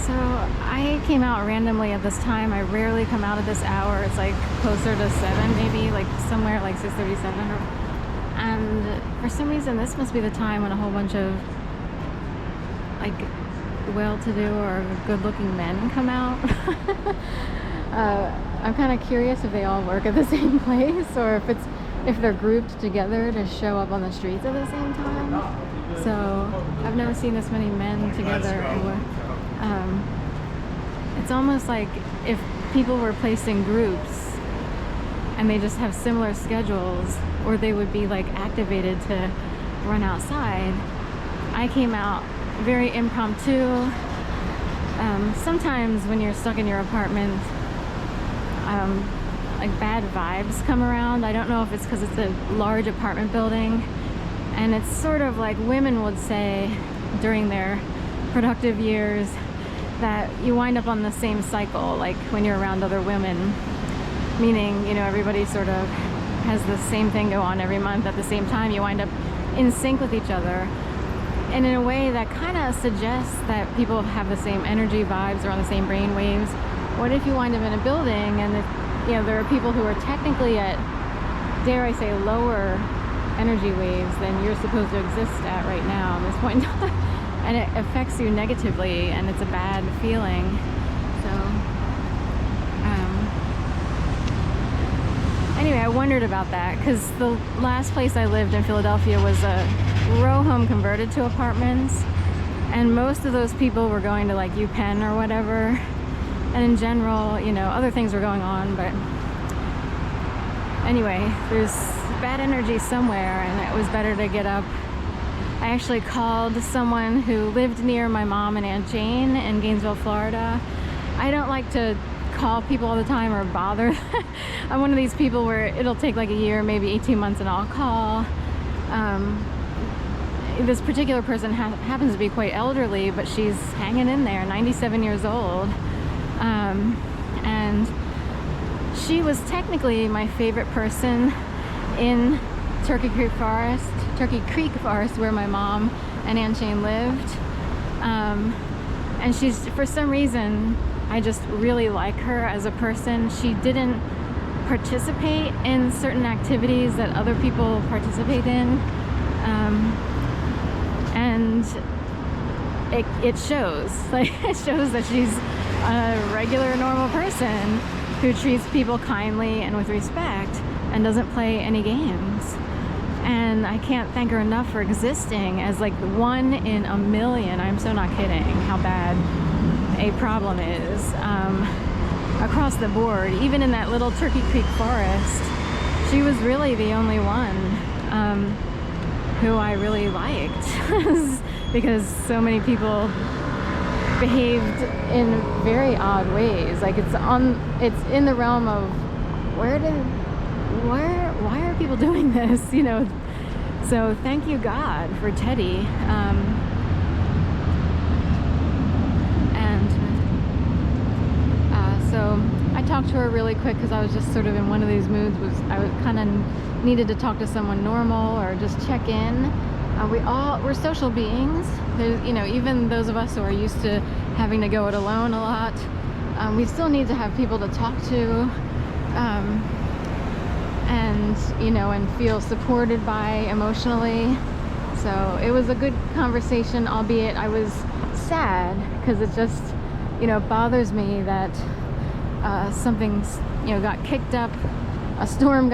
So I came out randomly at this time. I rarely come out at this hour. It's like closer to 7, maybe like somewhere like 6:37. And for some reason, this must be the time when a whole bunch of like well-to-do or good-looking men come out. I'm kind of curious if they all work at the same place, or if they're grouped together to show up on the streets at the same time. So I've never seen this many men together. It's almost like if people were placed in groups and they just have similar schedules, or they would be like activated to run outside. I came out very impromptu. Sometimes when you're stuck in your apartment, like bad vibes come around. I don't know if it's because it's a large apartment building, and it's sort of like women would say during their productive years that you wind up on the same cycle, like when you're around other women, meaning, you know, everybody sort of has the same thing go on every month at the same time. You wind up in sync with each other, and in a way that kind of suggests that people have the same energy vibes or on the same brain waves. What if you wind up in a building and you know, there are people who are technically at, dare I say, lower energy waves than you're supposed to exist at right now at this point in time, and it affects you negatively, and it's a bad feeling. So anyway, I wondered about that because the last place I lived in Philadelphia was a row home converted to apartments, and most of those people were going to like UPenn or whatever, and in general, you know, other things were going on. But anyway, there's bad energy somewhere, and it was better to get up. I actually called someone who lived near my mom and Aunt Jane in Gainesville, Florida. I don't like to call people all the time or bother. I'm one of these people where it'll take like a year, maybe 18 months, and I'll call. This particular person happens to be quite elderly, but she's hanging in there, 97 years old. And she was technically my favorite person in Turkey Creek Forest, where my mom and Aunt Jane lived. And she's, for some reason, I just really like her as a person. She didn't participate in certain activities that other people participate in. And it shows. Like, it shows that she's a regular, normal person who treats people kindly and with respect and doesn't play any games. And I can't thank her enough for existing as like one in a million. I'm so not kidding how bad a problem is across the board. Even in that little Turkey Creek forest, she was really the only one who I really liked because so many people behaved in very odd ways. Like it's in the realm of why are people doing this, you know? So thank you, God, for Teddy. So I talked to her really quick because I was just sort of in one of these moods. I was kind of needed to talk to someone normal or just check in. We're social beings. There's, you know, even those of us who are used to having to go it alone a lot, we still need to have people to talk to, and, you know, and feel supported by emotionally. So it was a good conversation, albeit I was sad because it just, you know, bothers me that something's, you know, got kicked up, a storm got